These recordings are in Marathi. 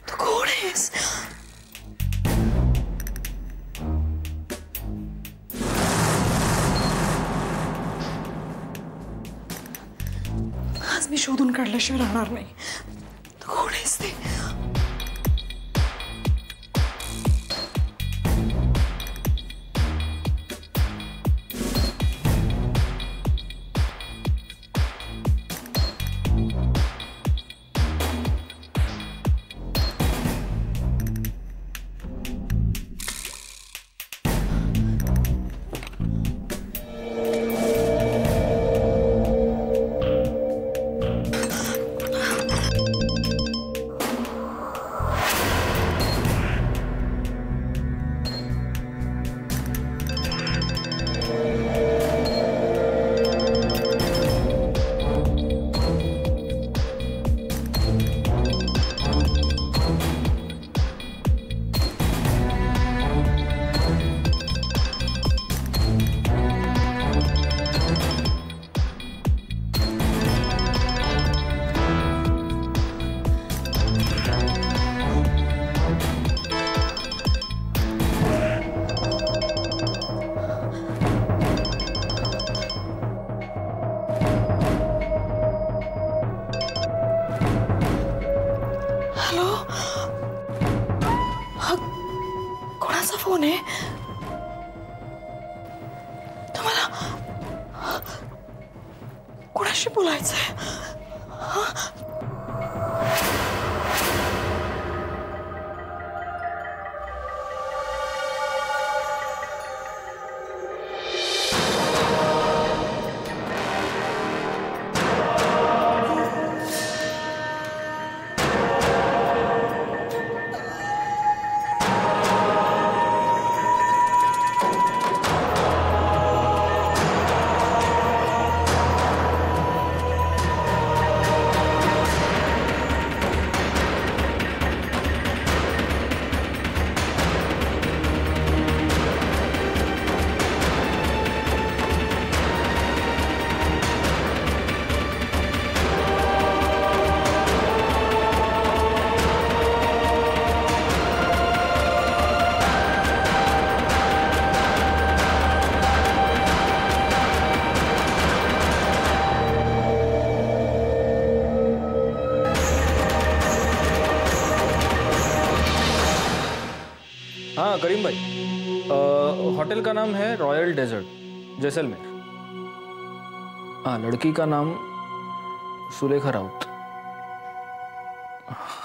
तू कोण आहेस? आज मी शोधून काढल्याशिवाय राहणार नाही. तू कोण आहेस ते? कोणाचा फोन आहे? तुम्हाला कोणाशी बोलायचंय? हाँ करीम भाई, होटल का नाम है रॉयल डेजर्ट जैसलमेर। हाँ, लड़की का नाम सुलेखा राउत।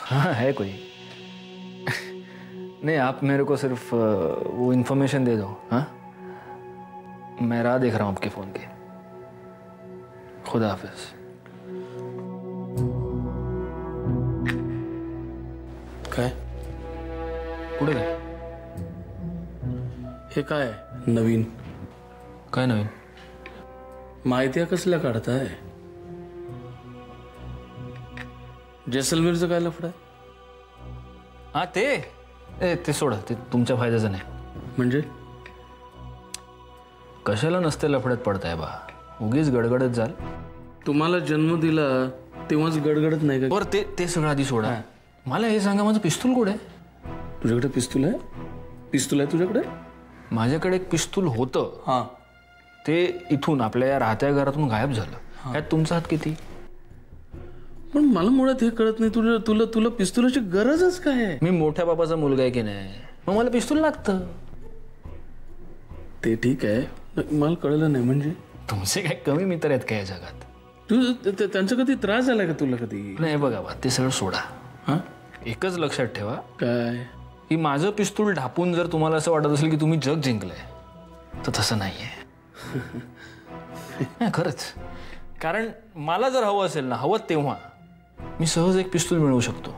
हाँ है कोई? नहीं, आप मेरे को सिर्फ वो इन्फॉर्मेशन दे दो। हाँ, मैं राह देख रहा हूँ आपके फ़ोन की। खुदा हाफिज। काय पुढे काय? हे काय नवीन? काय नवीन? माहिती कसल्या काढताय? जैसलमेरचं काय लफडं आहे? हाँ ते सोडा, ते तुमच्या फायद्याचं नाही. म्हणजे कशाला नसते लफड्यात पडताय बा? उगीच गडगडत जाल. तुम्हाला जन्म दिला तेव्हाच गडगडत नाही का? बरं ते सगळं आधी सोडा. मला हे सांगा, माझं पिस्तूल कुठे आहे? तुझ्याकडे पिस्तूल आहे? पिस्तूल आहे तुझ्याकडे? माझ्याकडे एक पिस्तूल होतं. हां, ते इथून आपल्या या राहत्या घरातून गायब झालं. त्यात तुमचा हात किती? पण मला मुळात हे कळत नाही, तुला पिस्तुलाची गरजच काय आहे? मी मोठ्या बाबाचा मुलगा आहे की नाही, मग मला पिस्तूल लागतं. ते ठीक आहे, मला कळलं नाही. म्हणजे तुमचे काय कमी मित्र आहेत का या जगात? तू त्यांचा कधी त्रास झालाय का तुला कधी? नाही बघा बा, ते सगळं सोडा. हां, एकच लक्षात ठेवा काय की माझं पिस्तूल ढापून जर तुम्हाला असं वाटत असेल की तुम्ही जग जिंकलंय, तर तसं नाहीये. खरंच. कारण मला जर हवं असेल ना, हवं तेव्हा मी सहज एक पिस्तूल मिळवू शकतो.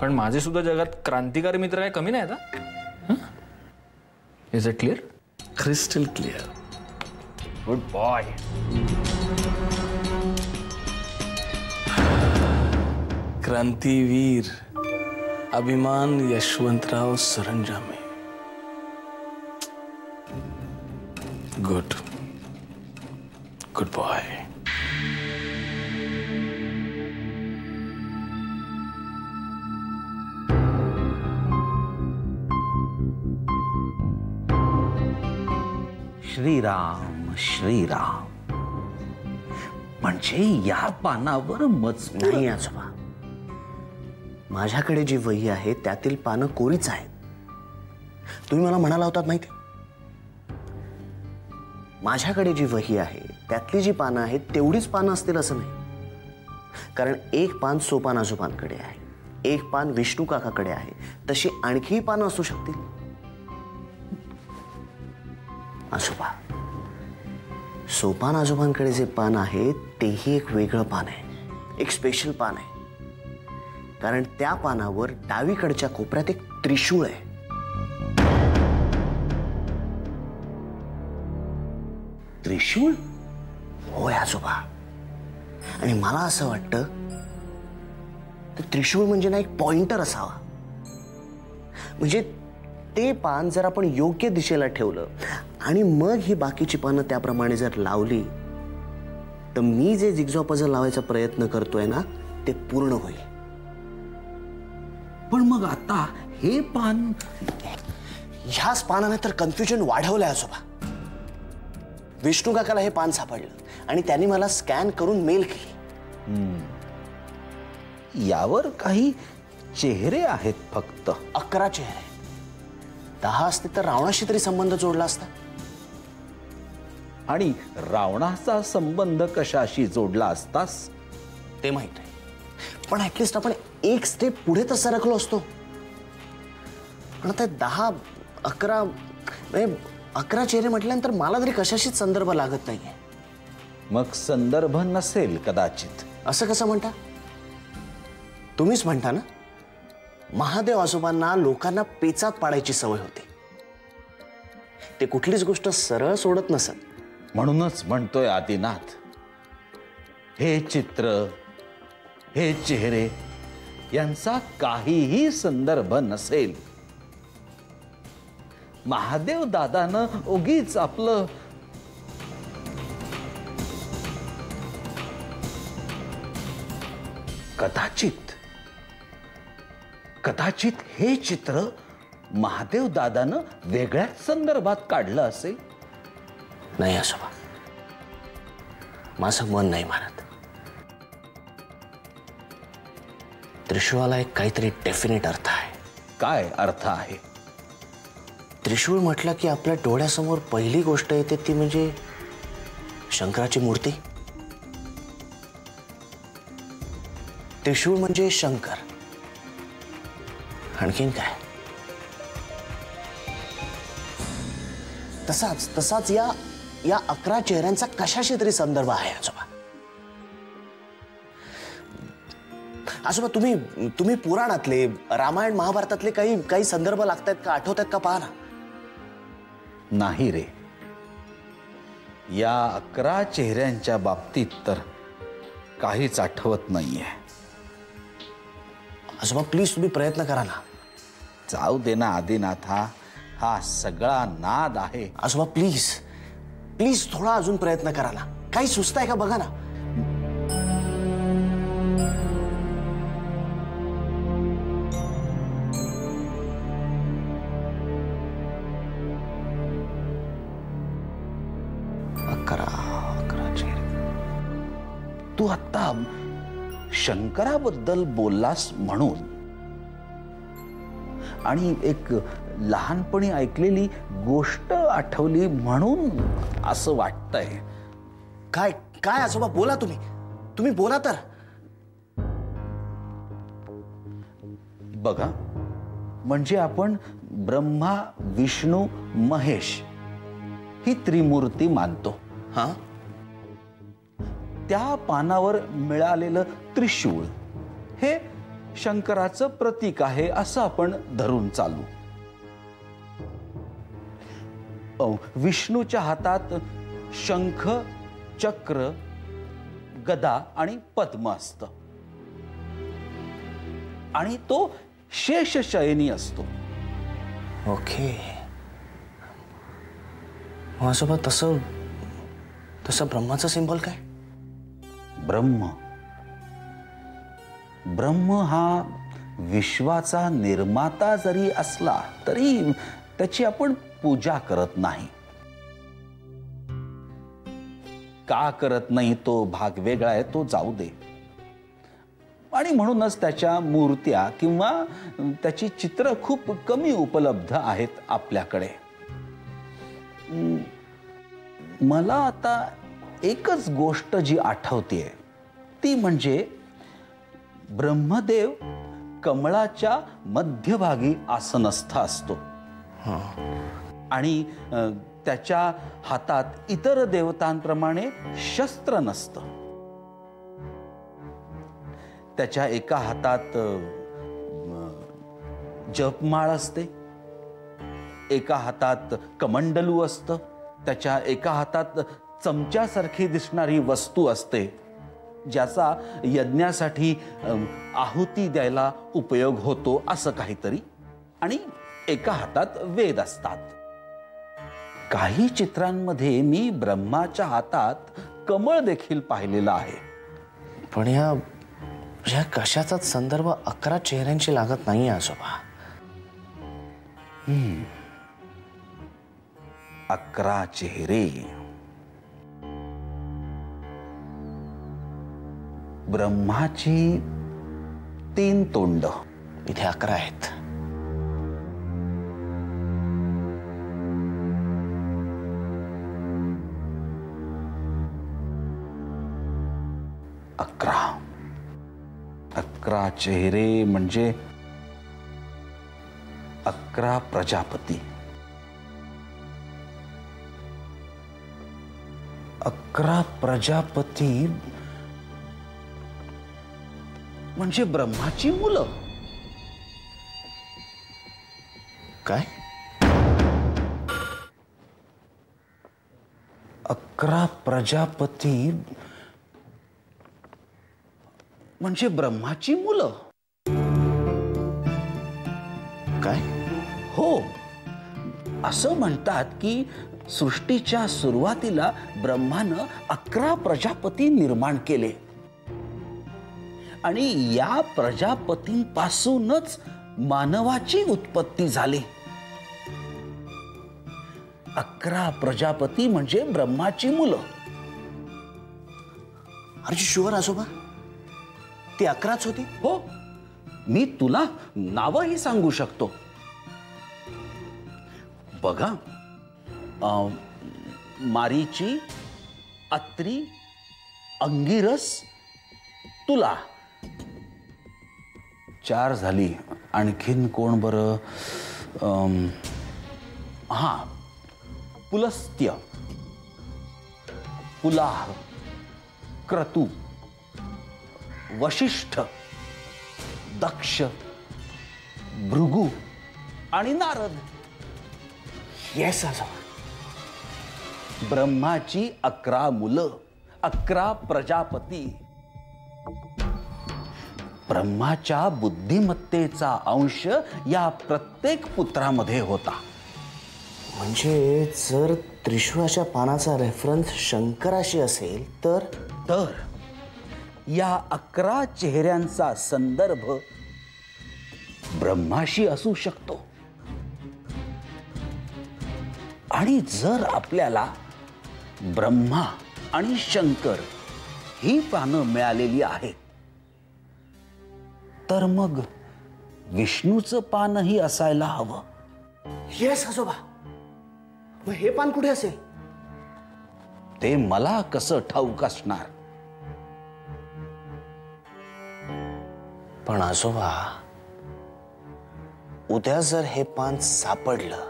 पण माझे सुद्धा जगात क्रांतिकारी मित्र काय कमी नाहीत. हा, is it clear? Crystal clear. Good boy. Krantiveer Abhiman Yashwantrao Saranjame. Good good boy. Shriram Shriram म्हणजे या पानावर मजकूर नाही आजोबा, माझ्याकडे जी वही आहे त्यातील पानं कोरीच आहेत. तुम्ही मला म्हणाला होतात माहिती, माझ्याकडे जी वही आहे त्यातली जी पानं आहेत तेवढीच पानं असतील असं नाही. कारण एक पान सोपान आजोबांकडे आहे, एक पान विष्णू काकाकडे आहे, तशी आणखीही पानं असू शकतील. आजोबा, सोपान आजोबांकडे जे पान आहे तेही एक वेगळं पान आहे, एक स्पेशल पान आहे. कारण त्या पानावर डावीकडच्या कोपऱ्यात एक त्रिशूळ आहे. त्रिशूळ? होय आजोबा. आणि मला असं वाटतं ते त्रिशूळ म्हणजे ना एक पॉइंटर असावा. म्हणजे ते पान जर आपण योग्य दिशेला ठेवलं आणि मग ही बाकीची पानं त्याप्रमाणे जर लावली तर मी जे जिग्जॉ पझल लावायचा प्रयत्न करतोय ना ते पूर्ण होईल. पण मग आता हे पान ह्याच पानाने तर कन्फ्युजन वाढवलंय आजोबा. विष्णू काकाला हे पान सापडलं आणि त्यांनी मला स्कॅन करून मेल केली. यावर काही चेहरे आहेत फक्त. 11 चेहरे. 10 असते तर रावणाशी तरी संबंध जोडला असता. आणि रावणाचा संबंध कशाशी जोडला असतास ते माहित आहे, पण ऍटलिस्ट आपण एक स्टेप पुढे तर सरकलो असतो. पण आता 10, 11 म्हणजे 11 चेहरे म्हटल्यानंतर मला तरी कशाशीच संदर्भ लागत नाहीये. मग संदर्भ नसेल कदाचित. असं कसं म्हणता? तुम्हीच म्हणता ना, महादेव आजोबांना लोकांना पेचात पाडायची सवय होती. ते कुठलीच गोष्ट सरळ सोडत नसत. म्हणूनच म्हणतोय आदिनाथ, हे चित्र, हे चेहरे यांचा काहीही संदर्भ नसेल. महादेव दादानं उगीच आपलं कदाचित हे चित्र महादेव दादानं वेगळ्याच संदर्भात काढलं असेल. नाही आजोबा, माझं मन नाही मानत. त्रिशूळाला एक काहीतरी डेफिनेट अर्थ आहे. काय अर्थ आहे? त्रिशूळ म्हटलं की आपल्या डोळ्यासमोर पहिली गोष्ट येते ती म्हणजे शंकराची मूर्ती. त्रिशूळ म्हणजे शंकर. आणखीन काय? तसाच या 11 चेहऱ्यांचा कशाशी तरी संदर्भ आहे आजोबा. आजोबा, तुम्ही पुराणातले, रामायण महाभारतातले काही संदर्भ लागतात का, आठवतात का पहा ना. नाही रे, या 11 चेहऱ्यांच्या बाबतीत तर काहीच आठवत नाहीये. आजोबा प्लीज तुम्ही प्रयत्न करा ना. जाऊ दे ना आदिनाथा, हा सगळा नाद आहे. आजोबा प्लीज थोडा अजून प्रयत्न करा ना. काही सुचताय का बघा ना. तू आता शंकराबद्दल बोललास म्हणून आणि एक लहानपणी ऐकलेली गोष्ट आठवली म्हणून असं वाटतंय. काय आजोबा, बोला तुम्ही बोला तर. बघा, म्हणजे आपण ब्रह्मा, विष्णू, महेश ही त्रिमूर्ती मानतो. हा, त्या पानावर मिळालेलं त्रिशूळ हे शंकराचं प्रतीक आहे असं आपण धरून चालू. विष्णूच्या हातात शंख, चक्र, गदा आणि पद्म असतं आणि तो शेषशयनी असतो. ओके. आजोबा तसं ब्रह्माचं सिंबल काय? ब्रह्म हा विश्वाचा निर्माता जरी असला तरी त्याची आपण पूजा करत नाही. का करत नाही तो भाग वेगळा आहे, तो जाऊ दे. आणि म्हणूनच त्याच्या मूर्त्या किंवा त्याची चित्र खूप कमी उपलब्ध आहेत आपल्याकडे. मला आता एकच गोष्ट जी आठवतेय ती म्हणजे ब्रह्मदेव कमळाच्या मध्यभागी आसनस्थ असतो आणि त्याच्या हातात इतर देवतांप्रमाणे शस्त्र नसतं. त्याच्या एका हातात जपमाळ असते, एका हातात कमंडलू असतं, त्याच्या एका हातात चमच्यासारखी दिसणारी वस्तू असते ज्याचा यज्ञासाठी आहुती द्यायला उपयोग होतो असं काहीतरी, आणि एका हातात वेद असतात. काही चित्रांमध्ये मी ब्रह्माच्या हातात कमळ देखील पाहिलेलं आहे. पण या कशाचाच संदर्भ 11 चेहऱ्यांशी लागत नाही आजोबा. 11 चेहरे, ब्रह्माची 3 तोंड, इथे 11 आहेत. अकरा चेहरे म्हणजे 11 प्रजापती. 11 प्रजापती म्हणजे ब्रह्माची मुलं. काय? 11 प्रजापती म्हणजे ब्रह्माची मुलं. काय? हो, असं म्हणतात की सृष्टीच्या सुरुवातीला ब्रह्मानं 11 प्रजापती निर्माण केले आणि या प्रजापतींपासूनच मानवाची उत्पत्ती झाली. 11 प्रजापती म्हणजे ब्रह्माची मुलं. अरे शुअर आजोबा, ती 11च होती? हो, मी तुला नावही सांगू शकतो. बघा, मारीची, अत्री, अंगिरस, तुला 4 झाली. आणखीन कोण बरं? हा, पुलस्त्य, पुलाह, क्रतू, वशिष्ठ, दक्ष, भृगु आणि नारद. येस आजोबा. ब्रह्माची 11 मुलं, 11 प्रजापती. ब्रह्माच्या बुद्धिमत्तेचा अंश या प्रत्येक पुत्रामध्ये होता. म्हणजे जर त्रिशूळाच्या पानाचा रेफरन्स शंकराशी असेल तर या 11 चेहऱ्यांचा संदर्भ ब्रह्माशी असू शकतो. आणि जर आपल्याला ब्रह्मा आणि शंकर ही पानं मिळालेली आहेत तर मग विष्णूचं पानही असायला हवं. येस आजोबा. मग हे पान कुठे असेल? ते मला कसं ठाऊक असणार? पण आजोबा, उद्या जर हे पान सापडलं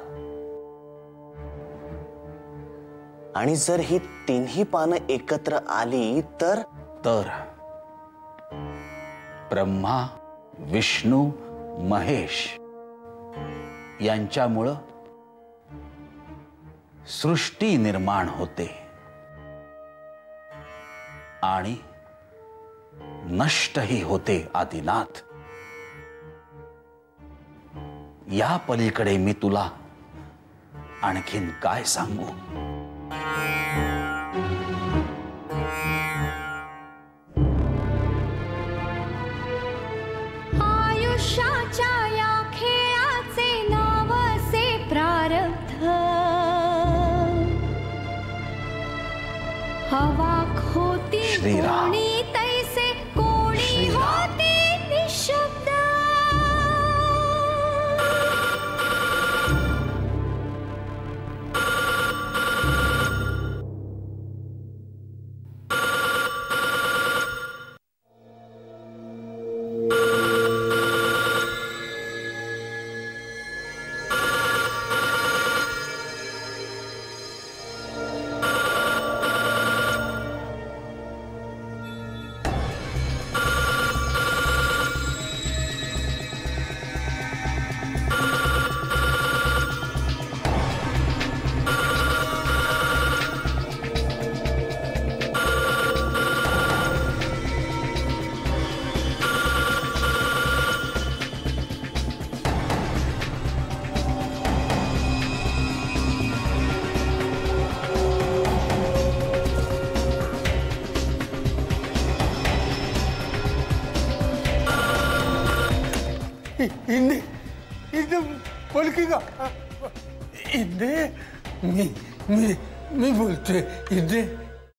आणि जर ही 3ही पानं एकत्र आली तर ब्रह्मा, विष्णू, महेश यांच्यामुळं सृष्टी निर्माण होते आणि नष्टही होते. आदिनाथ, या पलीकडे मी तुला आणखीन काय सांगू? आयुष्याच्या या खेळाचे नाव असे प्रारब्ध. अवाक होती श्रीराम. कोणी तैसे कोणी श्रीराम. होती निशब्द. इंदे इंदे बोलकी का इंदे मी बोलतोय इंदे